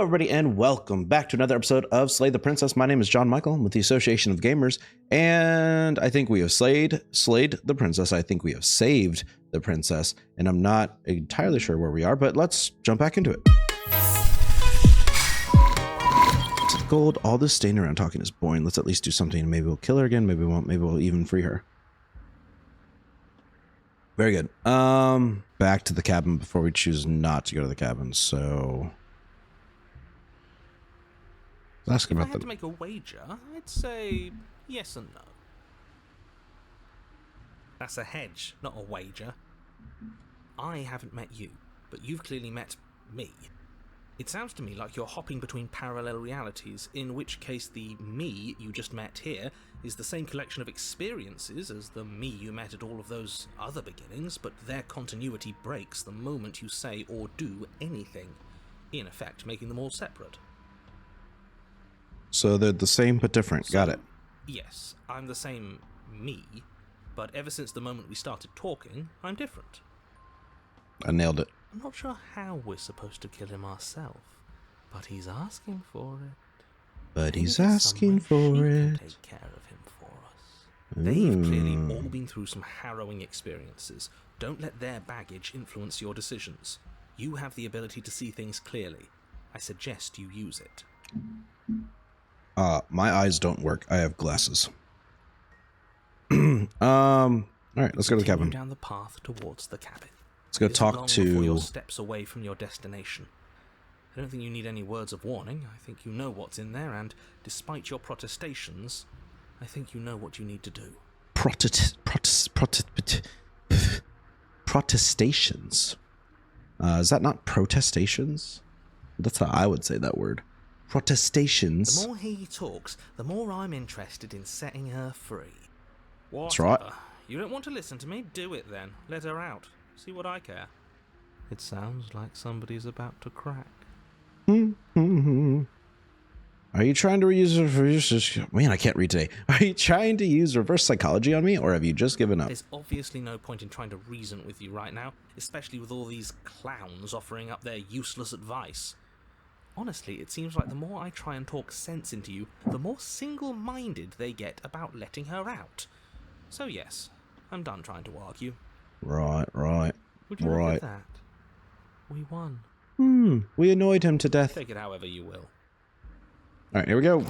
Hello, everybody, and welcome back to another episode of Slay the Princess. My name is John Michael. I'm with the Association of Gamers, and I think we have slayed the princess. I think we have saved the princess, and I'm not entirely sure where we are, but let's jump back into it. Gold, all this staying around talking is boring. Let's at least do something. Maybe we'll kill her again. Maybe we won't. Maybe we'll even free her. Very good. Back to the cabin before we choose not to go to the cabin. So let's ask If I about had to make a wager, I'd say yes and no. That's a hedge, not a wager. I haven't met you, but you've clearly met me. It sounds to me like you're hopping between parallel realities, in which case the me you just met here is the same collection of experiences as the me you met at all of those other beginnings, but their continuity breaks the moment you say or do anything, in effect making them all separate. So they're the same but different. Got it. Yes, I'm the same me, but ever since the moment we started talking, I'm different. I nailed it. I'm not sure how we're supposed to kill him ourselves, but he's asking for it. But he's Maybe asking someone for she can it. take care of him for us. They've clearly all been through some harrowing experiences. Don't let their baggage influence your decisions. You have the ability to see things clearly. I suggest you use it. My eyes don't work. I have glasses. All right, let's go to the cabin. Down the path towards the cabin. Let's go It isn't talk long before you're to. steps away from your destination. I don't think you need any words of warning. I think you know what's in there, and despite your protestations, I think you know what you need to do. Protestations. Is that not protestations? That's how I would say that word. Protestations. The more he talks, the more I'm interested in setting her free. That's right. You don't want to listen to me? Do it then. Let her out. See what I care. It sounds like somebody's about to crack. Are you trying to use reverse? Man, I can't read today. Are you trying to use reverse psychology on me, or have you just given up? There's obviously no point in trying to reason with you right now, especially with all these clowns offering up their useless advice. Honestly, it seems like the more I try and talk sense into you, the more single-minded they get about letting her out. So yes, I'm done trying to argue. Right. Would you look at that? We won. We annoyed him to death. Take it however you will. All right, here we go.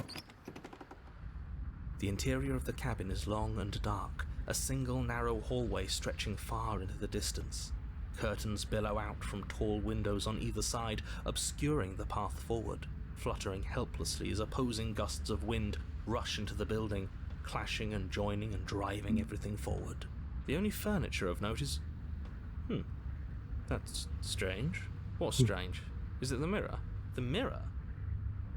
The interior of the cabin is long and dark, a single narrow hallway stretching far into the distance. Curtains billow out from tall windows on either side, obscuring the path forward, fluttering helplessly as opposing gusts of wind rush into the building, clashing and joining and driving everything forward. The only furniture of note is... That's strange. What's strange? Is it the mirror? The mirror?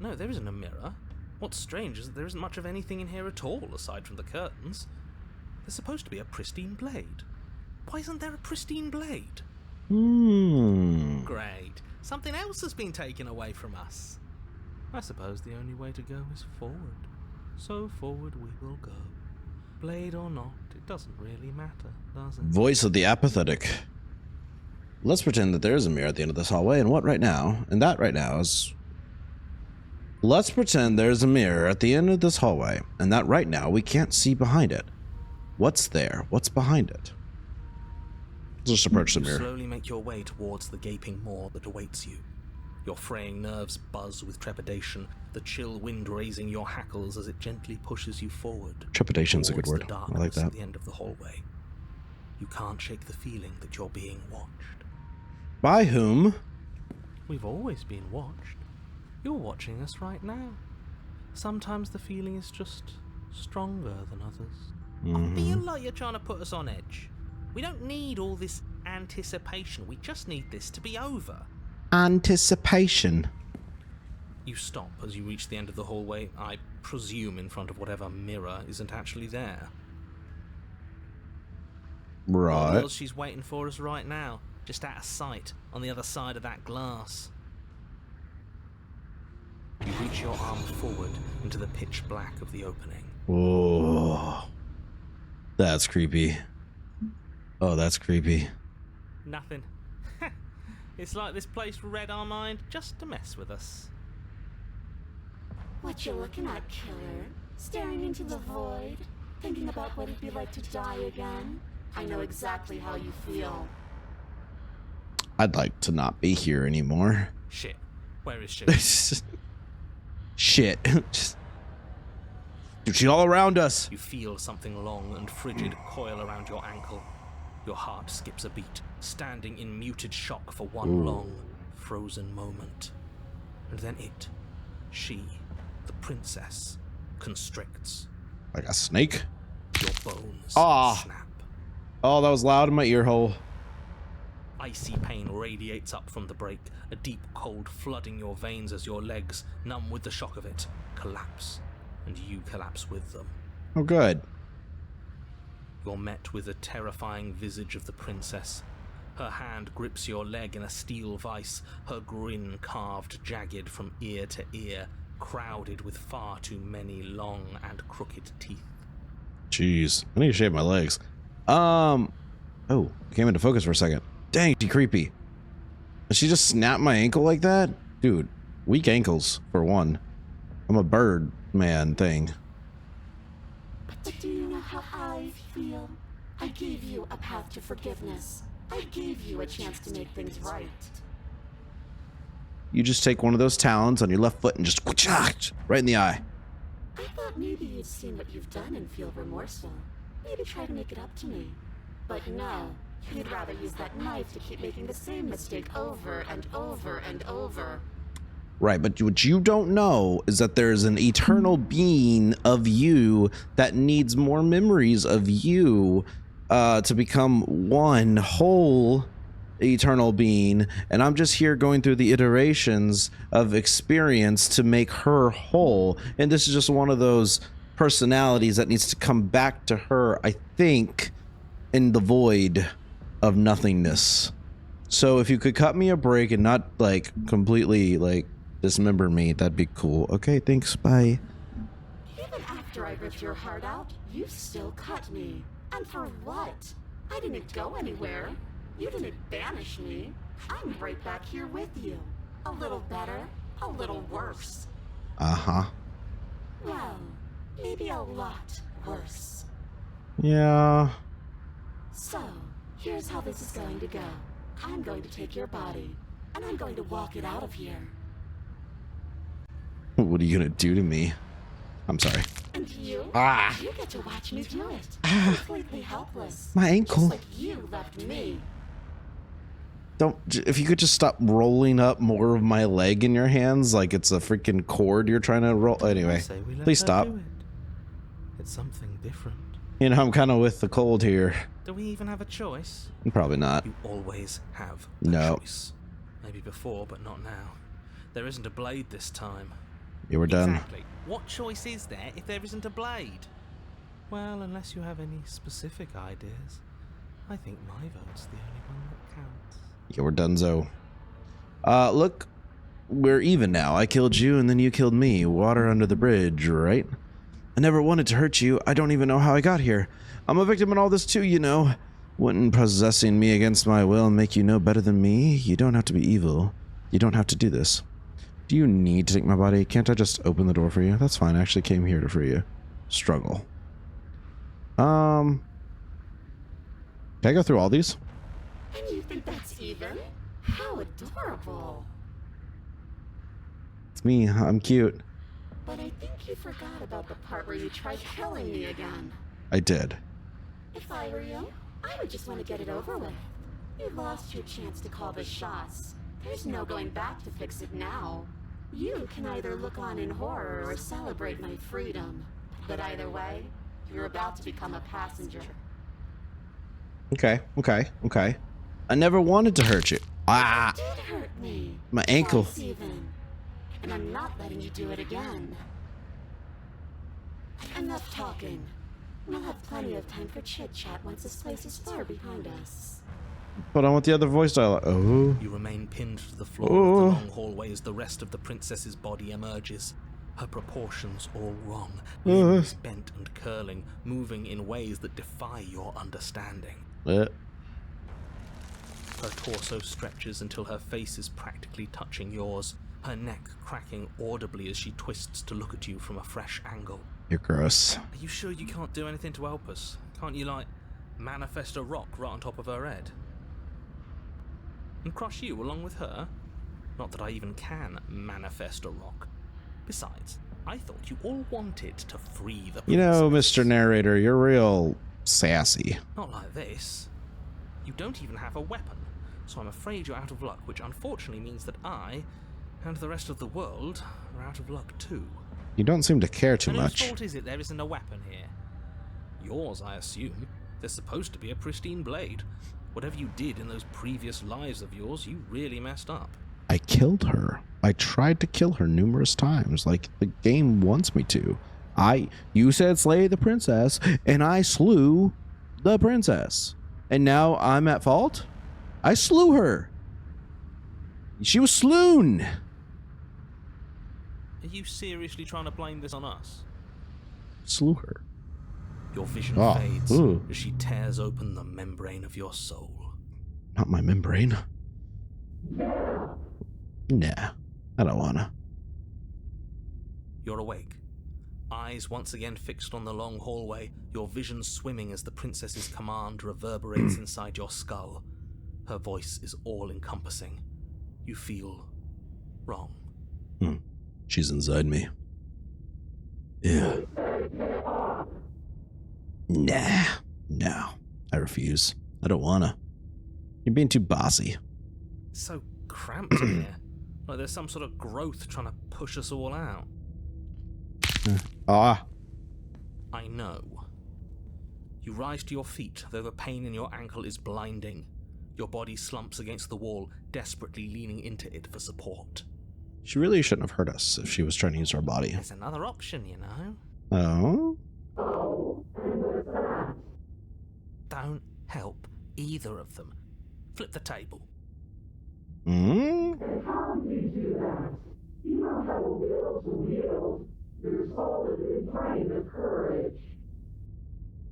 No, there isn't a mirror. What's strange is that there isn't much of anything in here at all, aside from the curtains. There's supposed to be a pristine blade. Why isn't there a pristine blade? Great. Something else has been taken away from us. I suppose the only way to go is forward. So forward we will go. Blade or not, it doesn't really matter, does it? Voice of the apathetic. Let's pretend that there is a mirror at the end of this hallway, and what right now? And that right now is... Let's pretend there's a mirror at the end of this hallway, and that right now we can't see behind it. What's there? What's behind it? Just approach the mirror. Slowly make your way towards the gaping maw that awaits you. Your fraying nerves buzz with trepidation, the chill wind raising your hackles as it gently pushes you forward. Trepidation's a good towards word. the I like darkness that. At the end of the hallway. You can't shake the feeling that you're being watched. By whom? We've always been watched. You're watching us right now. Sometimes the feeling is just stronger than others. I feel like you're trying to put us on edge. We don't need all this anticipation. We just need this to be over. Anticipation. You stop as you reach the end of the hallway, I presume in front of whatever mirror isn't actually there. Right. Well, she's waiting for us right now, just out of sight, on the other side of that glass. You reach your arm forward into the pitch black of the opening. Oh, that's creepy. Oh, that's creepy. Nothing. It's like this place read our mind just to mess with us. What you looking at, killer? Staring into the void? Thinking about what it'd be like to die again? I know exactly how you feel. I'd like to not be here anymore. Shit. Where is she? Shit. Dude, she's all around us. You feel something long and frigid coil around your ankle. Your heart skips a beat, standing in muted shock for one long, frozen moment. And then she, the princess, constricts. Like a snake? Your bones snap. Oh, that was loud in my ear hole. Icy pain radiates up from the break, a deep cold flooding your veins as your legs, numb with the shock of it, collapse, and you collapse with them. Oh, good. You're met with the terrifying visage of the princess. Her hand grips your leg in a steel vice, her grin carved jagged from ear to ear, crowded with far too many long and crooked teeth. Jeez, I need to shave my legs. Oh, it came into focus for a second. Dang, she creepy. Did she just snap my ankle like that? Dude, weak ankles, for one. I'm a bird man thing. But do you know how I feel? I gave you a path to forgiveness. I gave you a chance to make things right. You just take one of those talons on your left foot and just right in the eye. I thought maybe you'd seen what you've done and feel remorseful. Maybe try to make it up to me. But no, you'd rather use that knife to keep making the same mistake over and over and over. Right, but what you don't know is that there's an eternal being of you that needs more memories of you to become one whole eternal being, and I'm just here going through the iterations of experience to make her whole, and this is just one of those personalities that needs to come back to her, I think, in the void of nothingness. So if you could cut me a break and not like completely like dismember me, that'd be cool. Okay, thanks, bye. Even after I ripped your heart out, you still cut me. And for what? I didn't go anywhere. You didn't banish me. I'm right back here with you. A little better, a little worse. Uh-huh. Well, maybe a lot worse. Yeah. So, here's how this is going to go. I'm going to take your body, and I'm going to walk it out of here. What are you gonna do to me? I'm sorry. And you? Ah. You get to watch me do it. Completely helpless. My ankle. Just like you left me. Don't, if you could just stop rolling up more of my leg in your hands like it's a freaking cord you're trying to roll. Anyway, Say we let please her stop. do it. It's something different. You know, I'm kind of with the cold here. Do we even have a choice? Probably not. You always have a No. choice. Maybe before, but not now. There isn't a blade this time. You were done. Exactly. What choice is there if there isn't a blade? Well, unless you have any specific ideas, I think my vote's the only one that counts. You were donezo. Look, we're even now. I killed you and then you killed me. Water under the bridge, right? I never wanted to hurt you. I don't even know how I got here. I'm a victim in all this too, you know. Wouldn't possessing me against my will make you no better than me? You don't have to be evil. You don't have to do this. Do you need to take my body? Can't I just open the door for you? That's fine. I actually came here to free you. Struggle. Can I go through all these? And you think that's even? How adorable. It's me. I'm cute. But I think you forgot about the part where you tried killing me again. I did. If I were you, I would just want to get it over with. You lost your chance to call the shots. There's no going back to fix it now. You can either look on in horror or celebrate my freedom. But either way, you're about to become a passenger. Okay. I never wanted to hurt you. Ah! You did hurt me. My ankle. Twice even. And I'm not letting you do it again. Enough talking. We'll have plenty of time for chit-chat once this place is far behind us. But I want the other voice dialogue. Oh. You remain pinned to the floor of the long hallway as the rest of the princess's body emerges. Her proportions all wrong, limbs bent and curling, moving in ways that defy your understanding. Her torso stretches until her face is practically touching yours, her neck cracking audibly as she twists to look at you from a fresh angle. You're gross. Are you sure you can't do anything to help us? Can't you, like, manifest a rock right on top of her head? And crush you along with her? Not that I even can manifest a rock. Besides, I thought you all wanted to free the princess. You know, Mr. Narrator, you're real sassy. Not like this. You don't even have a weapon, so I'm afraid you're out of luck, which unfortunately means that I, and the rest of the world, are out of luck too. You don't seem to care too And whose much. fault is it there isn't a weapon here? Yours, I assume. There's supposed to be a pristine blade. Whatever you did in those previous lives of yours, you really messed up. I killed her. I tried to kill her numerous times, like the game wants me to. You said slay the princess, and I slew the princess. And now I'm at fault? I slew her. She was slown. Are you seriously trying to blame this on us? Slew her. Your vision Oh, fades ooh. as she tears open the membrane of your soul. Not my membrane. Nah, I don't wanna. You're awake. Eyes once again fixed on the long hallway, your vision swimming as the princess's command reverberates inside your skull. Her voice is all-encompassing. You feel wrong. She's inside me. Yeah. Nah. No. I refuse. I don't wanna. You're being too bossy. It's so cramped in here. Like there's some sort of growth trying to push us all out. Ah. I know. You rise to your feet, though the pain in your ankle is blinding. Your body slumps against the wall, desperately leaning into it for support. She really shouldn't have hurt us if she was trying to use our body. There's another option, you know. Oh? Don't help either of them. Flip the table. Hmm?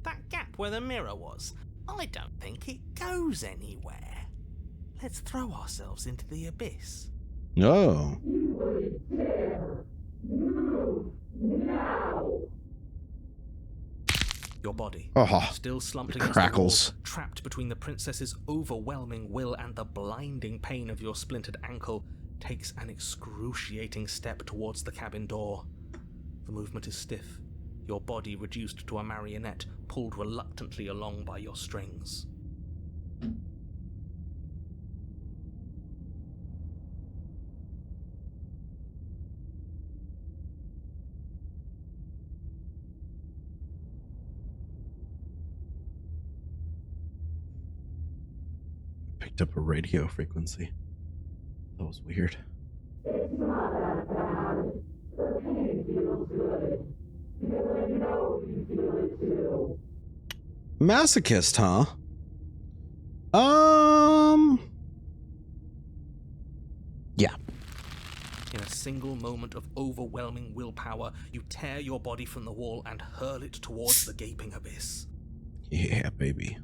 That gap where the mirror was, I don't think it goes anywhere. Let's throw ourselves into the abyss. Oh. Your body, Oh, still slumped it against crackles. the wall, trapped between the princess's overwhelming will and the blinding pain of your splintered ankle, takes an excruciating step towards the cabin door. The movement is stiff, your body reduced to a marionette, pulled reluctantly along by your strings. Picked up a radio frequency. That was weird. Masochist, huh? Yeah. In a single moment of overwhelming willpower, you tear your body from the wall and hurl it towards the gaping abyss. Yeah, baby.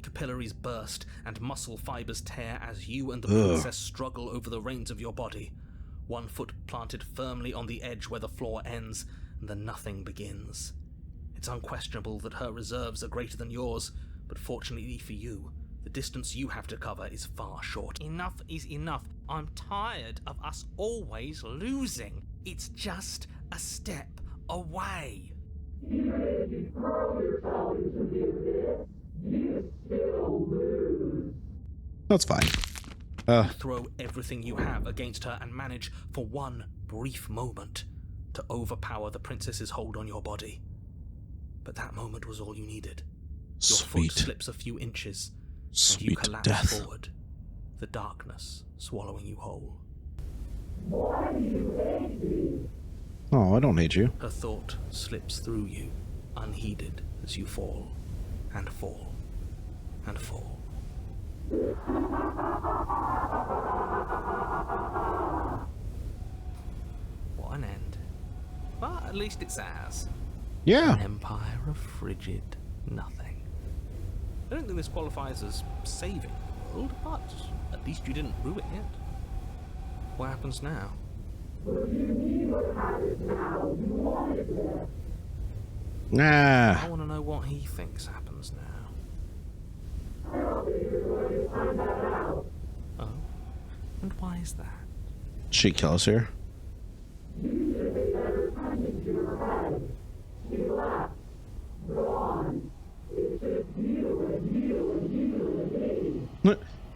Capillaries burst and muscle fibers tear as you and the Ugh. princess struggle over the reins of your body. One foot planted firmly on the edge where the floor ends, and the nothing begins. It's unquestionable that her reserves are greater than yours, but fortunately for you, the distance you have to cover is far short. Enough is enough. I'm tired of us always losing. It's just a step away. That's fine. Throw everything you have against her and manage, for one brief moment, to overpower the princess's hold on your body. But that moment was all you needed. Your Sweet. foot slips a few inches, and you Sweet collapse death. forward, the darkness swallowing you whole. Oh, I don't hate you. Her thought slips through you, unheeded, as you fall, and fall, and fall. What an end. But at least it's ours. An Yeah. empire of frigid nothing. I don't think this qualifies as saving the world, but at least you didn't ruin it. What happens now? Nah. I want to know what he thinks happens now. Oh, and why is that? She kill us here.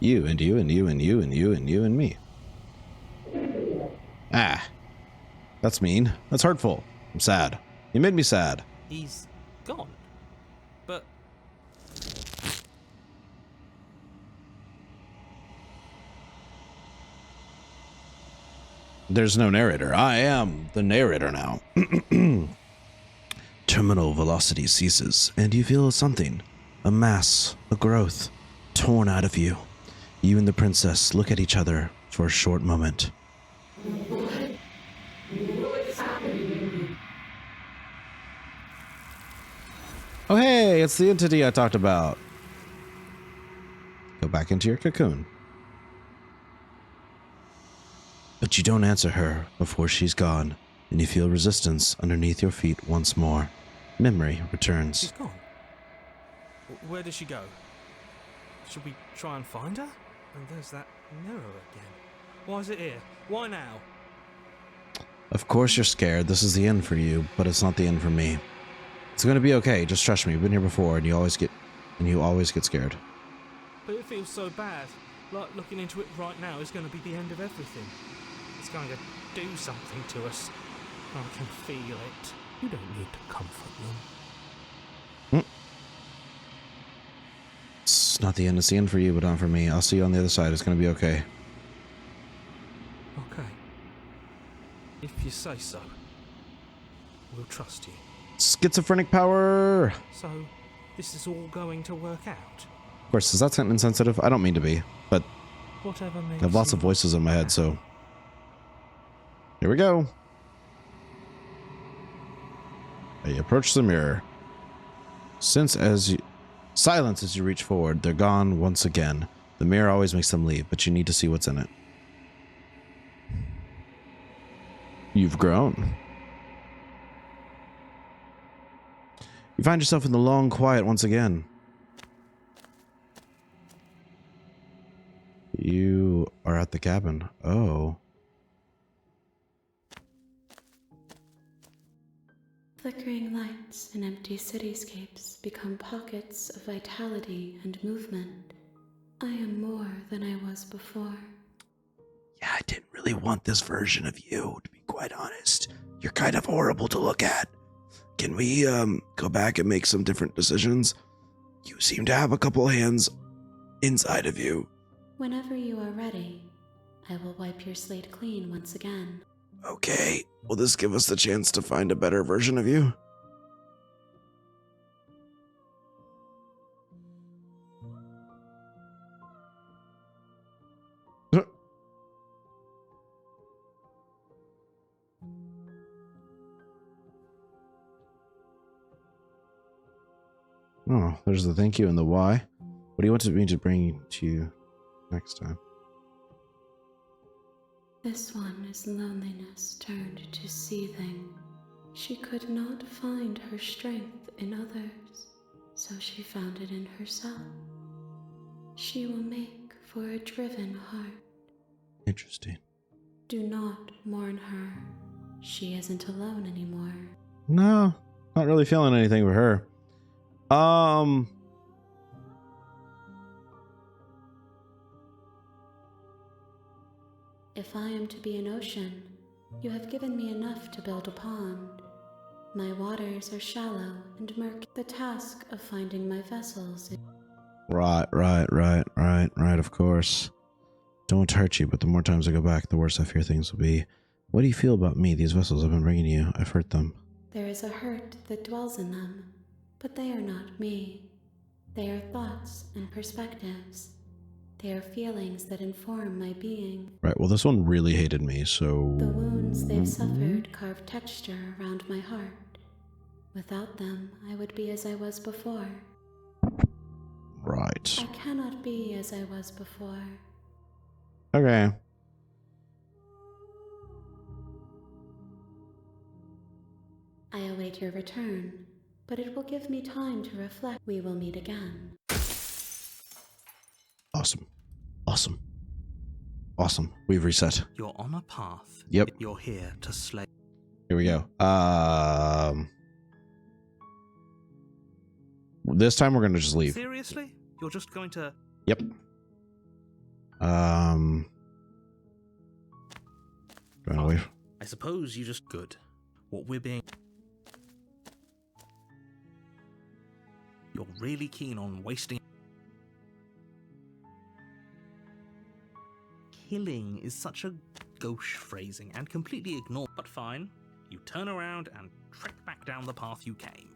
You and you and you and you and you and you and me. Ah. That's mean. That's hurtful. I'm sad. You made me sad. He's gone. But There's no narrator. I am the narrator now. Terminal velocity ceases, and you feel something. A mass, a growth, torn out of you. You and the princess look at each other for a short moment. Oh hey, it's the entity I talked about. Go back into your cocoon. But you don't answer her before she's gone, and you feel resistance underneath your feet once more. Memory returns. she's gone. Where did she go? Should we try and find her? And there's that mirror again. Why is it here? Why now? Of course you're scared. This is the end for you, but it's not the end for me. It's gonna be okay. Just trust me. We've been here before, and you always get scared. But it feels so bad. Like looking into it right now is going to be the end of everything. It's going to do something to us. I can feel it. You don't need to comfort them. It's not the end. It's the end for you, but not for me. I'll see you on the other side. It's gonna be okay. Okay. If you say so. We'll trust you. Schizophrenic power. So, this is all going to work out? Of course, is that insensitive? I don't mean to be, but Whatever I makes have lots of you voices in my head, so here we go. You approach the mirror. Silence as you reach forward. They're gone once again. The mirror always makes them leave, but you need to see what's in it. You've grown. You find yourself in the long quiet once again. You are at the cabin. Oh. Flickering lights and empty cityscapes become pockets of vitality and movement. I am more than I was before. Yeah, I didn't really want this version of you, to be quite honest. You're kind of horrible to look at. Can we, go back and make some different decisions? You seem to have a couple hands inside of you. Whenever you are ready, I will wipe your slate clean once again. Okay, will this give us the chance to find a better version of you? Oh, there's the thank you and the why. What do you want me to bring to you next time? This one is loneliness turned to seething. She could not find her strength in others, so she found it in herself. She will make for a driven heart. Interesting. Do not mourn her. She isn't alone anymore. No, not really feeling anything for her. If I am to be an ocean, you have given me enough to build a pond. My waters are shallow and murky. The task of finding my vessels is... Right, of course. Don't hurt you, but the more times I go back, the worse I fear things will be. What do you feel about me, these vessels I've been bringing you? I've hurt them. There is a hurt that dwells in them, but they are not me. They are thoughts and perspectives. They are feelings that inform my being. Right, well this one really hated me, so... The wounds they've suffered carve texture around my heart. Without them, I would be as I was before. Right. I cannot be as I was before. Okay. I await your return, but it will give me time to reflect. We will meet again. Awesome. Awesome. Awesome. We've reset. You're on a path. Yep. You're here to slay. Here we go. This time we're gonna just leave. Seriously? You're just going to... Yep. Run away. I suppose you just... Good. What we're being... You're really keen on wasting... Killing is such a gauche phrasing and completely ignored. But fine. You turn around and trek back down the path you came.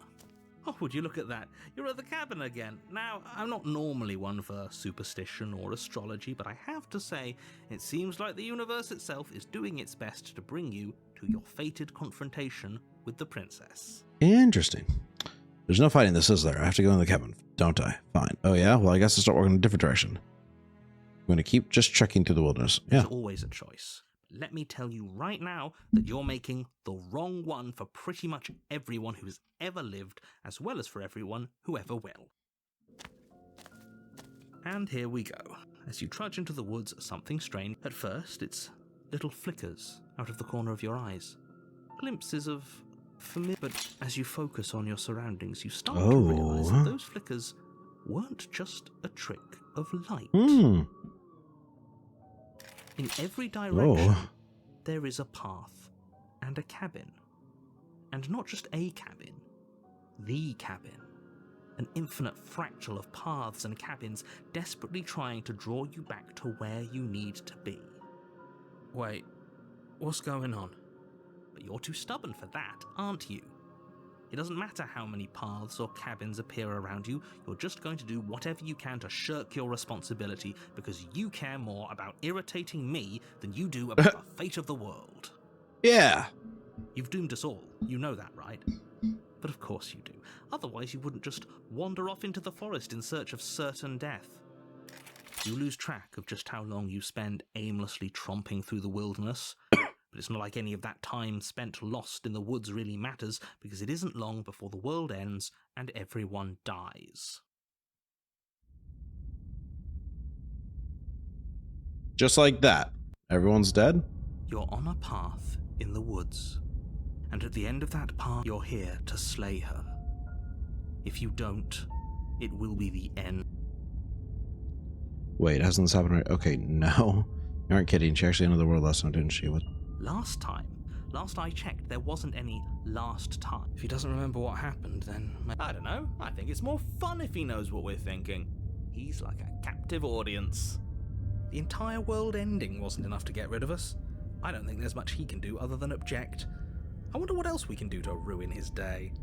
Oh, would you look at that? You're at the cabin again. Now, I'm not normally one for superstition or astrology, but I have to say, it seems like the universe itself is doing its best to bring you to your fated confrontation with the princess. Interesting. There's no fighting this, is there? I have to go in the cabin, don't I? Fine. Oh yeah? Well, I guess I'll start working in a different direction. I'm going to keep just trekking through the wilderness. Yeah. There's always a choice. Let me tell you right now that you're making the wrong one for pretty much everyone who's ever lived, as well as for everyone who ever will. And here we go. As you trudge into the woods, something strange. At first, it's little flickers out of the corner of your eyes. Glimpses of familiar... But as you focus on your surroundings, you start to realize that those flickers weren't just a trick of light. In every direction, there is a path and a cabin. And not just a cabin, the cabin. An infinite fractal of paths and cabins desperately trying to draw you back to where you need to be. Wait, what's going on? But you're too stubborn for that, aren't you? It doesn't matter how many paths or cabins appear around you, you're just going to do whatever you can to shirk your responsibility because you care more about irritating me than you do about the fate of the world. Yeah. You've doomed us all, you know that, right? But of course you do. Otherwise you wouldn't just wander off into the forest in search of certain death. You lose track of just how long you spend aimlessly tromping through the wilderness. But it's not like any of that time spent lost in the woods really matters, because it isn't long before the world ends and everyone dies. Just like that. Everyone's dead? You're on a path in the woods, and at the end of that path, you're here to slay her. If you don't, it will be the end. Wait, hasn't this happened right? Okay, no. You aren't kidding. She actually ended the world last time, didn't she? What? Last I checked, there wasn't any last time. If he doesn't remember what happened, then... I don't know. I think it's more fun if he knows what we're thinking. He's like a captive audience. The entire world ending wasn't enough to get rid of us. I don't think there's much he can do other than object. I wonder what else we can do to ruin his day.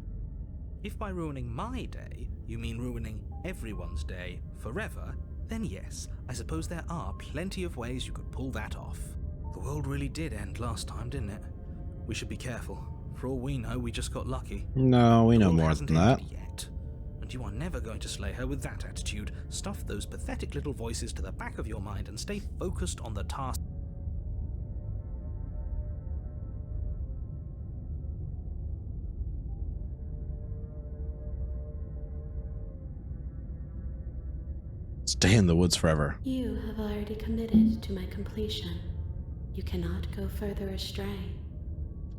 If by ruining my day, you mean ruining everyone's day forever, then yes, I suppose there are plenty of ways you could pull that off. The world really did end last time, didn't it? We should be careful. For all we know, we just got lucky. No, we know The world more hasn't than that. ended yet. And you are never going to slay her with that attitude. Stuff those pathetic little voices to the back of your mind and stay focused on the task. Stay in the woods forever. You have already committed to my completion. You cannot go further astray.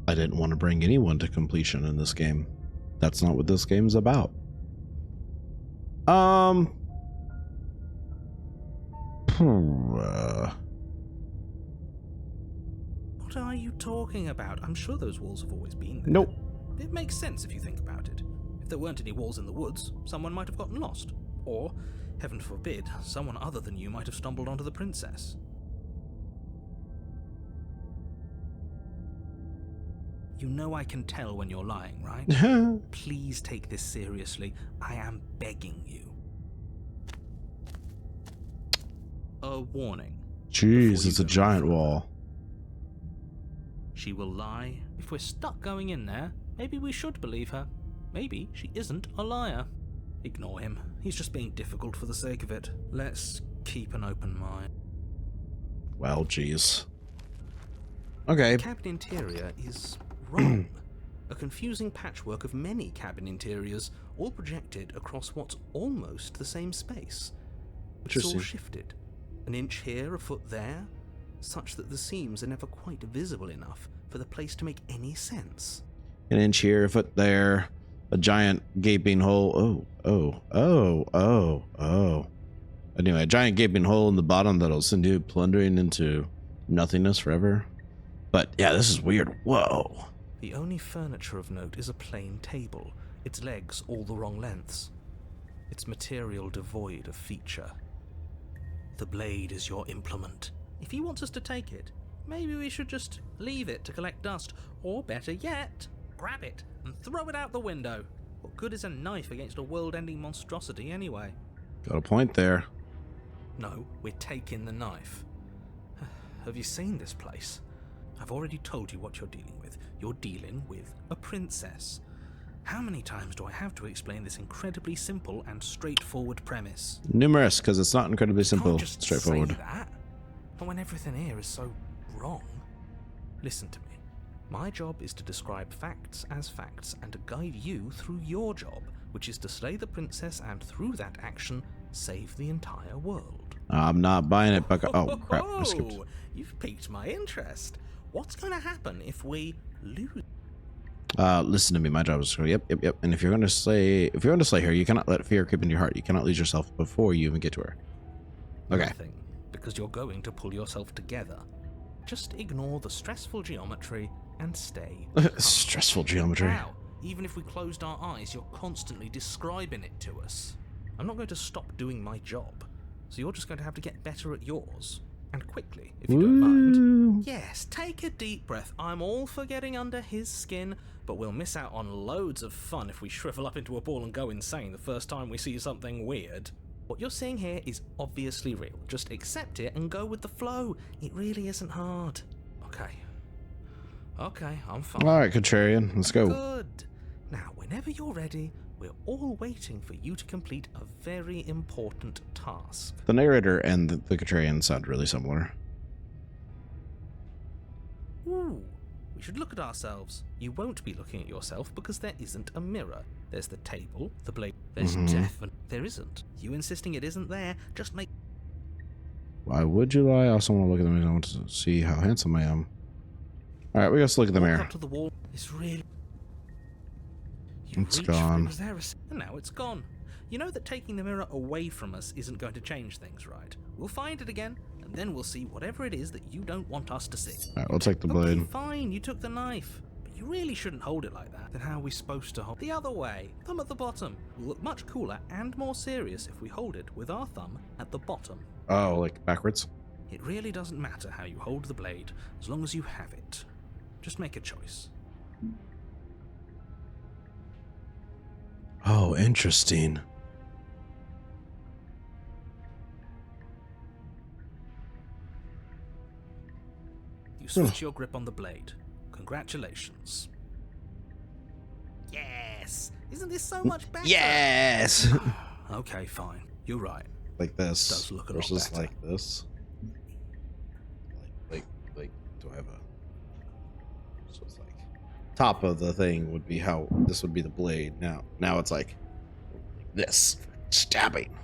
I didn't want to bring anyone to completion in this game. That's not what this game's about. What are you talking about? I'm sure those walls have always been there. Nope. It makes sense if you think about it. If there weren't any walls in the woods, someone might have gotten lost. Or, heaven forbid, someone other than you might have stumbled onto the princess. You know I can tell when you're lying, right? Please take this seriously. I am begging you. A warning. Jeez, it's a giant wall. She will lie. If we're stuck going in there, maybe we should believe her. Maybe she isn't a liar. Ignore him. He's just being difficult for the sake of it. Let's keep an open mind. Well, jeez. Okay. The cabin interior is wrong. a confusing patchwork of many cabin interiors, all projected across what's almost the same space. It's all Interesting. shifted, an inch here, a foot there, such that the seams are never quite visible enough for the place to make any sense. An inch here, a foot there, a giant gaping hole. Oh. Anyway, a giant gaping hole in the bottom that'll send you plundering into nothingness forever. But yeah, this is weird. Whoa. The only furniture of note is a plain table, its legs all the wrong lengths, its material devoid of feature. The blade is your implement. If he wants us to take it, maybe we should just leave it to collect dust, or better yet, grab it and throw it out the window. What good is a knife against a world-ending monstrosity anyway? Got a point there. No, we're taking the knife. Have you seen this place? I've already told you what you're dealing with. You're dealing with a princess. How many times do I have to explain this incredibly simple and straightforward premise? Numerous, because it's not incredibly You simple, can't just straightforward. say that, but when everything here is so wrong. Listen to me. My job is to describe facts as facts and to guide you through your job, which is to slay the princess and through that action, save the entire world. I'm not buying it, Bucka. Oh, crap. I skipped. You've piqued my interest. What's going to happen if we lose? Listen to me. My job is to go, yep. And if you're going to slay her, you cannot let fear creep into your heart. You cannot lose yourself before you even get to her. Okay. Nothing, because you're going to pull yourself together. Just ignore the stressful geometry and stay. Stressful geometry. Now, even if we closed our eyes, you're constantly describing it to us. I'm not going to stop doing my job, so you're just going to have to get better at yours. And quickly, if you don't mind. Woo. Yes, take a deep breath. I'm all for getting under his skin, but we'll miss out on loads of fun if we shrivel up into a ball and go insane the first time we see something weird. What you're seeing here is obviously real. Just accept it and go with the flow. It really isn't hard. Okay, I'm fine. All right, Contrarian. Let's go. Good. Now, whenever you're ready, we're all waiting for you to complete a very important task. The narrator and the Contrarian sound really similar. Ooh, we should look at ourselves. You won't be looking at yourself because there isn't a mirror. There's the table, the blade. There's there isn't. You insisting it isn't there, just make... Why would you lie? I also want to look at the mirror. I want to see how handsome I am. All right, we got to look at the Walk mirror. up to the wall. It's really... You It's reach for it, gone. was there and now it's gone. You know that taking the mirror away from us isn't going to change things, right? We'll find it again, and then we'll see whatever it is that you don't want us to see. All right, we'll take the blade. Okay, fine, you took the knife. But you really shouldn't hold it like that. Then how are we supposed to hold the other way? Thumb at the bottom. We'll look much cooler and more serious if we hold it with our thumb at the bottom. Oh, like backwards? It really doesn't matter how you hold the blade, as long as you have it. Just make a choice. Oh, interesting. You switch your grip on the blade. Congratulations. Yes! Isn't this so much better? Yes! Okay, fine. You're right. Like this Does look a lot versus better. like this. Like, do I have a... So it's like... Top of the thing would be how... This would be the blade. Now it's like this. Stabbing.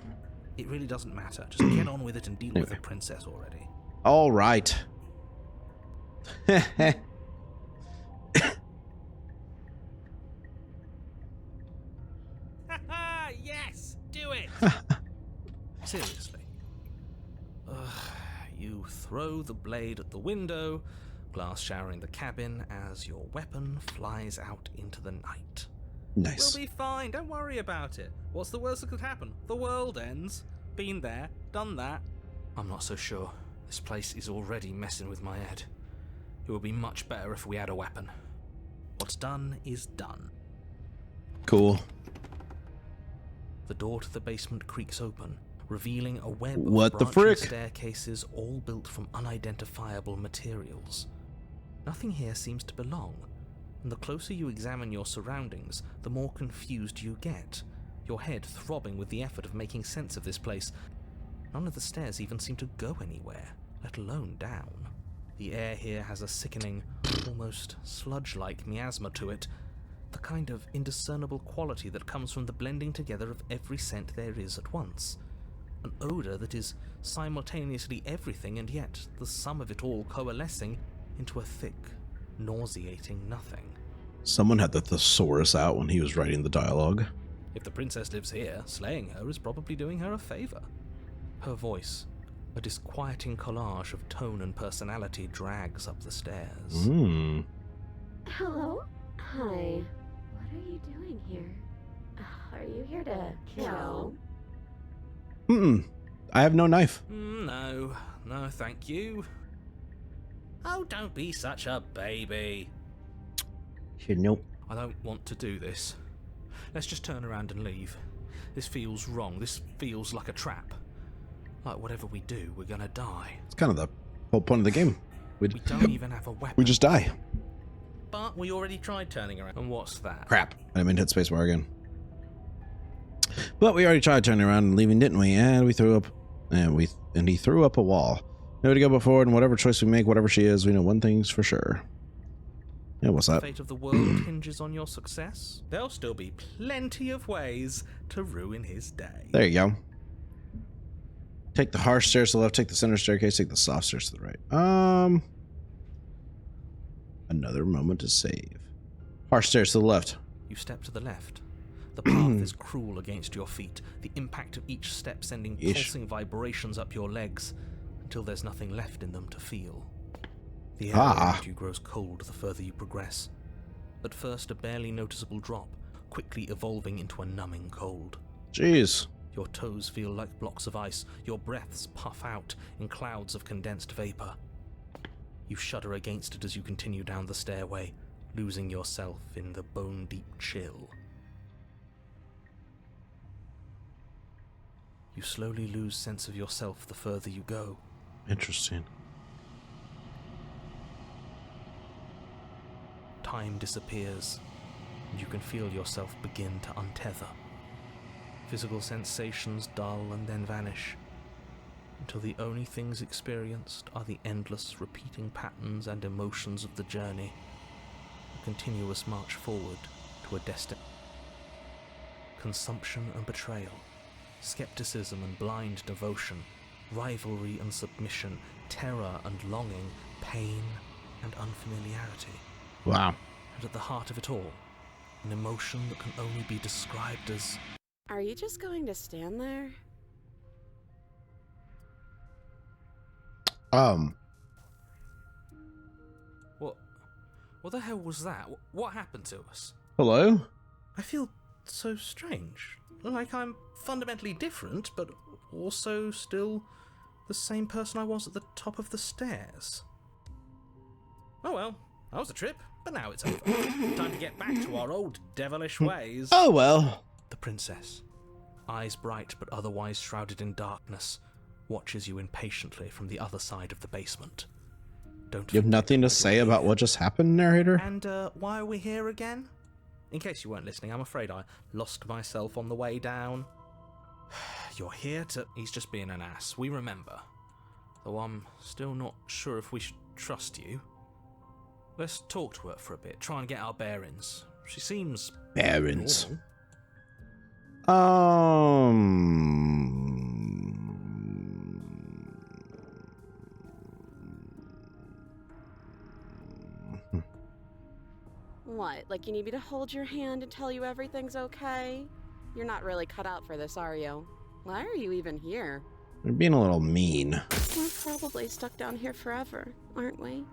It really doesn't matter. Just get on with it and deal with the princess already. All right. Yes! Do it! Seriously. You throw the blade at the window, glass showering the cabin as your weapon flies out into the night. Nice. We'll be fine, don't worry about it. What's the worst that could happen? The world ends. Been there, done that. I'm not so sure. This place is already messing with my head. It would be much better if we had a weapon. What's done is done. Cool. The door to the basement creaks open, revealing a web What of the branching frick? staircases all built from unidentifiable materials. Nothing here seems to belong, and the closer you examine your surroundings, the more confused you get, your head throbbing with the effort of making sense of this place. None of the stairs even seem to go anywhere, let alone down. The air here has a sickening, almost sludge-like miasma to it, The kind of indiscernible quality that comes from the blending together of every scent there is at once. An odour that is simultaneously everything and yet the sum of it all coalescing into a thick, nauseating nothing. Someone had the thesaurus out when he was writing the dialogue. If the princess lives here, slaying her is probably doing her a favour. Her voice, a disquieting collage of tone and personality, drags up the stairs. Hello? Hi. What are you doing here? Are you here to kill? I have no knife. No, thank you. Oh, don't be such a baby. Nope. I don't want to do this. Let's just turn around and leave. This feels wrong. This feels like a trap. Like whatever we do, we're gonna die. It's kind of the whole point of the game. We don't even have a weapon. We just die. But we already tried turning around. And what's that? Crap. I didn't mean to hit spacebar again. But we already tried turning around and leaving, didn't we? And we threw up, and he threw up a wall. Nowhere to go but forward, and whatever choice we make, whatever she is, we know one thing's for sure. Yeah, what's The that? fate of the world hinges on your success. There'll still be plenty of ways to ruin his day. There you go. Take the harsh stairs to the left, take the center staircase, take the soft stairs to the right. Another moment to save. Harsh stairs to the left. You step to the left. The path is cruel against your feet, the impact of each step sending pulsing vibrations up your legs until there's nothing left in them to feel. The air around you grows cold the further you progress. At first a barely noticeable drop, quickly evolving into a numbing cold. Jeez. Your toes feel like blocks of ice, your breaths puff out in clouds of condensed vapor. You shudder against it as you continue down the stairway, losing yourself in the bone-deep chill. You slowly lose sense of yourself the further you go. Interesting. Time disappears, and you can feel yourself begin to untether. Physical sensations dull and then vanish, until the only things experienced are the endless repeating patterns and emotions of the journey, a continuous march forward to a destination. Consumption and betrayal, skepticism and blind devotion, rivalry and submission, terror and longing, pain and unfamiliarity. Wow. And at the heart of it all, an emotion that can only be described as... Are you just going to stand there? What the hell was that? What happened to us? Hello? I feel so strange. Like I'm fundamentally different, but also still the same person I was at the top of the stairs. Oh well, that was a trip, but now it's over. Time to get back to our old devilish ways. Oh well. The princess, eyes bright but otherwise shrouded in darkness, watches you impatiently from the other side of the basement. Don't You have nothing to say about what just happened, narrator? And why are we here again? In case you weren't listening, I'm afraid I lost myself on the way down. You're here to... He's just being an ass, we remember. Though I'm still not sure if we should trust you. Let's talk to her for a bit, try and get our bearings. She seems... Bearings. normal. What, like you need me to hold your hand and tell you everything's okay? You're not really cut out for this, are you? Why are you even here? You're being a little mean. We're probably stuck down here forever, aren't we?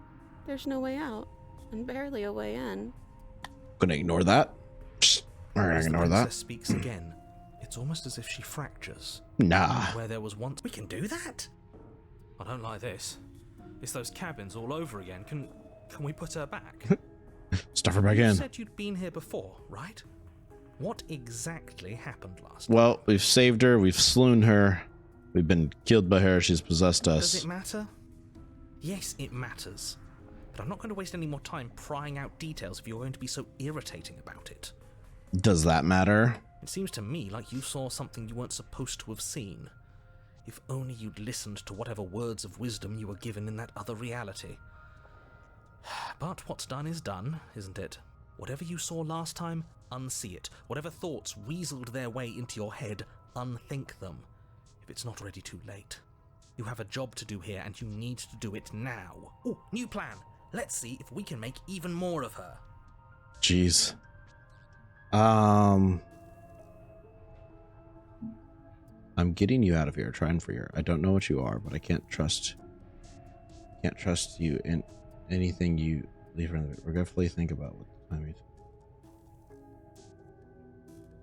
There's no way out, and barely a way in. Gonna ignore that. Psst, we're gonna As the ignore princess that. speaks again, it's almost as if she fractures. Nah. Where there was once... We can do that? I don't like this. It's those cabins all over again. Can we put her back? Stuff her back You in. said you'd been here before, right? What exactly happened last time? Well, we've saved her. We've slewn her. We've been killed by her. She's possessed Does us. it matter? Yes, it matters. But I'm not going to waste any more time prying out details if you're going to be so irritating about it. Does that matter? It seems to me like you saw something you weren't supposed to have seen. If only you'd listened to whatever words of wisdom you were given in that other reality. But what's done is done, isn't it? Whatever you saw last time, unsee it. Whatever thoughts weaseled their way into your head, unthink them. If it's not already too late. You have a job to do here, and you need to do it now. Ooh, new plan. Let's see if we can make even more of her. Jeez. I'm getting you out of here, trying for you. I don't know what you are, but I can't trust you in anything you leave around. Regretfully think about what time.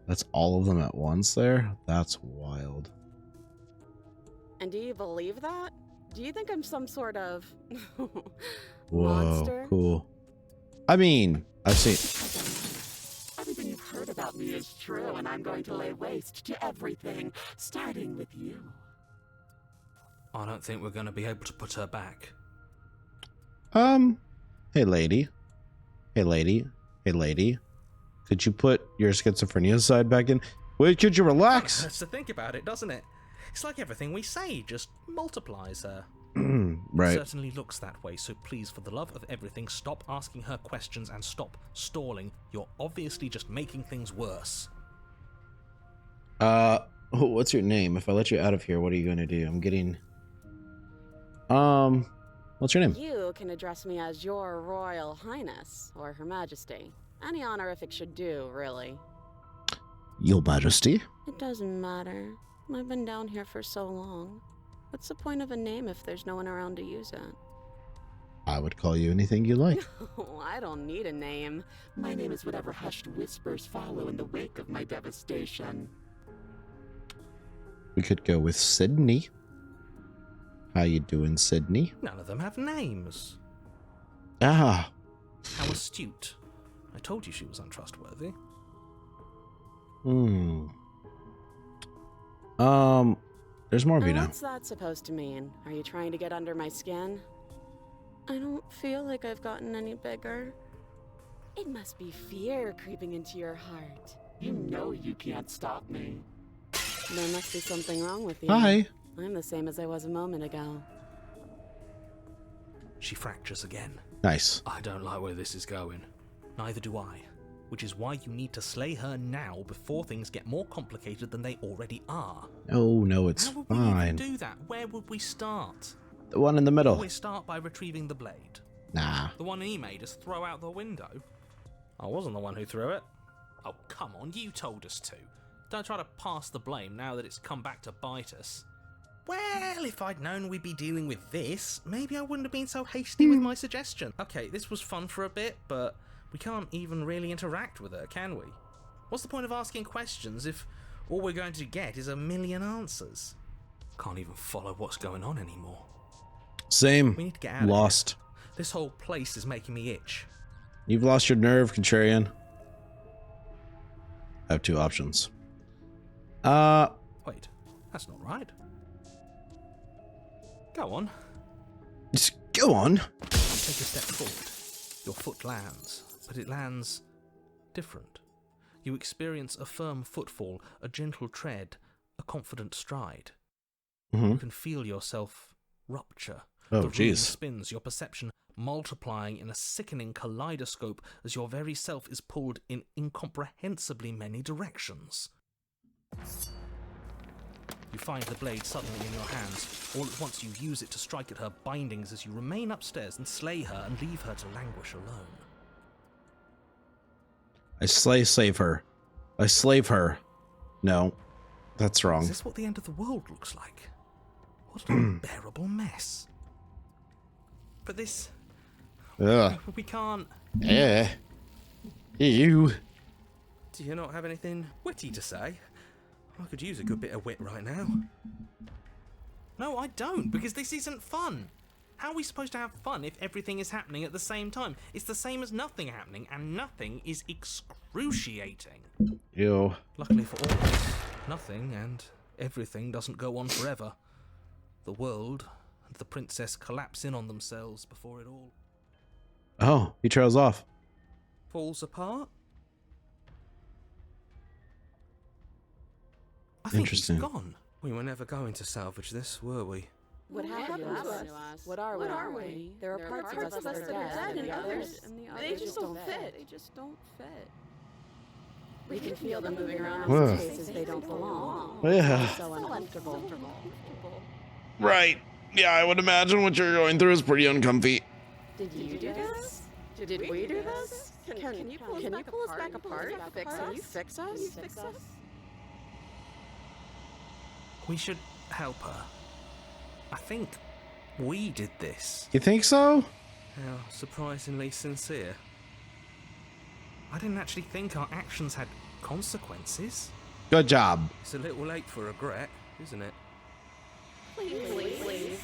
That's all of them at once there? That's wild. And do you believe that? Do you think I'm some sort of Whoa, monster? cool. I mean, I've seen. Everything you've heard about me is true, and I'm going to lay waste to everything, starting with you. I don't think we're going to be able to put her back. Hey lady. Hey lady. Hey lady. Could you put your schizophrenia side back in? Wait, could you relax? Hurts to think about it, doesn't it? It's like everything we say just multiplies her. Right. Certainly looks that way, so please, for the love of everything, stop asking her questions and stop stalling. You're obviously just making things worse. What's your name? If I let you out of here, what are you going to do? I'm getting... what's your name? You can address me as Your Royal Highness, or Her Majesty. Any honorific should do, really. Your Majesty? It doesn't matter. I've been down here for so long. What's the point of a name if there's no one around to use it? I would call you anything you like. Oh, I don't need a name. My name is whatever hushed whispers follow in the wake of my devastation. We could go with Sydney. How you doing, Sydney? None of them have names. Ah. How astute. I told you she was untrustworthy. There's more of you And now. what's that supposed to mean? Are you trying to get under my skin? I don't feel like I've gotten any bigger. It must be fear creeping into your heart. You know you can't stop me. There must be something wrong with you. Hi. I'm the same as I was a moment ago. She fractures again. Nice. I don't like where this is going. Neither do I. Which is why you need to slay her now before things get more complicated than they already are. Oh, no, it's How would we even fine. do that? Where would we start? The one in the middle. Always start by retrieving the blade. Nah. The one he made us throw out the window. I wasn't the one who threw it. Oh, come on, you told us to. Don't try to pass the blame now that it's come back to bite us. Well, if I'd known we'd be dealing with this, maybe I wouldn't have been so hasty with my suggestion. Okay, this was fun for a bit, but we can't even really interact with her, can we? What's the point of asking questions if all we're going to get is a million answers? Can't even follow what's going on anymore. Same. We need to get out of Lost. here. This whole place is making me itch. You've lost your nerve, Contrarian. I have two options. Wait, that's not right. Go on. Just go on. Take a step forward. Your foot lands, but it lands different. You experience a firm footfall, a gentle tread, a confident stride. You can feel yourself rupture. Oh, the room jeez. spins, your perception multiplying in a sickening kaleidoscope as your very self is pulled in incomprehensibly many directions. You find the blade suddenly in your hands. All at once you use it to strike at her bindings as you remain upstairs and slay her and leave her to languish alone. I slave her. I slave her. No, that's wrong. Is this what the end of the world looks like? What an unbearable mess. But this... Ugh. We can't... Yeah. You. Do you not have anything witty to say? I could use a good bit of wit right now. No, I don't, because this isn't fun. How are we supposed to have fun if everything is happening at the same time? It's the same as nothing happening, and nothing is excruciating. Ew. Luckily for all of us, nothing and everything doesn't go on forever. The world and the princess collapse in on themselves before it all Oh, he trails off. falls apart. I think he's Interesting. gone. We were never going to salvage this, were we? What happened to us? What are we? There are parts of us that are dead, and others, they just don't fit. We can feel them moving around Whoa. in spaces they don't belong. Yeah. So uncomfortable. Right. Yeah, I would imagine what you're going through is pretty uncomfy. Did you do this? Did we do this? Can you pull us back apart? Can you fix us? We should help her. I think we did this. You think so? How surprisingly sincere. I didn't actually think our actions had consequences. Good job. It's a little late for regret, isn't it? Please.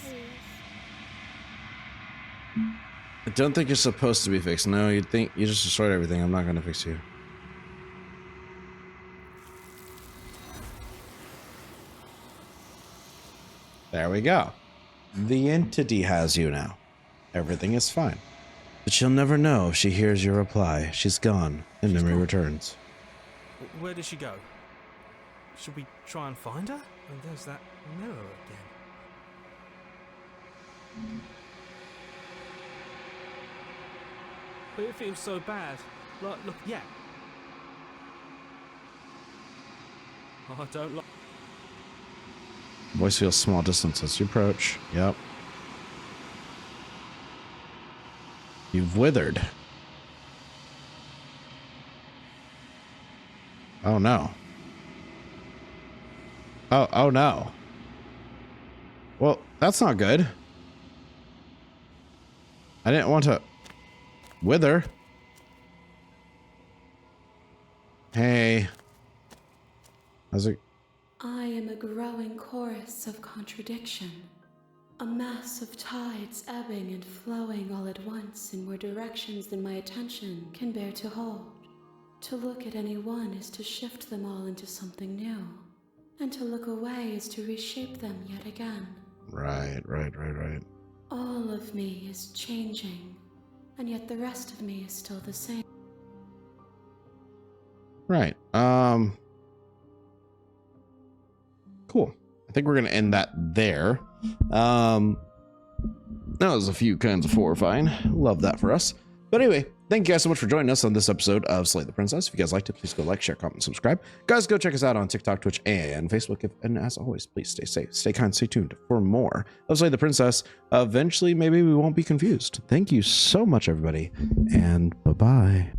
I don't think you're supposed to be fixed. No, you'd think you just destroyed everything. I'm not going to fix you. There we go. The entity has you now. Everything is fine. But she'll never know if she hears your reply. She's gone, and memory returns. Where did she go? Should we try and find her? And there's that mirror again. But it feels so bad. Like, look, yeah. Oh, I don't like. Voice feels small distance as you approach. Yep. You've withered. Oh no. Oh no. Well, that's not good. I didn't want to wither. Hey. How's it? I am a growing chorus of contradiction, a mass of tides ebbing and flowing all at once in more directions than my attention can bear to hold. To look at any one is to shift them all into something new, and to look away is to reshape them yet again. Right. All of me is changing, and yet the rest of me is still the same. Right. Cool. I think we're going to end that there. That was a few kinds of horrifying. Love that for us. But anyway, thank you guys so much for joining us on this episode of Slay the Princess. If you guys liked it, please go like, share, comment, and subscribe. Guys, go check us out on TikTok, Twitch, and Facebook. And as always, please stay safe, stay kind, stay tuned for more of Slay the Princess. Eventually, maybe we won't be confused. Thank you so much, everybody, and bye-bye.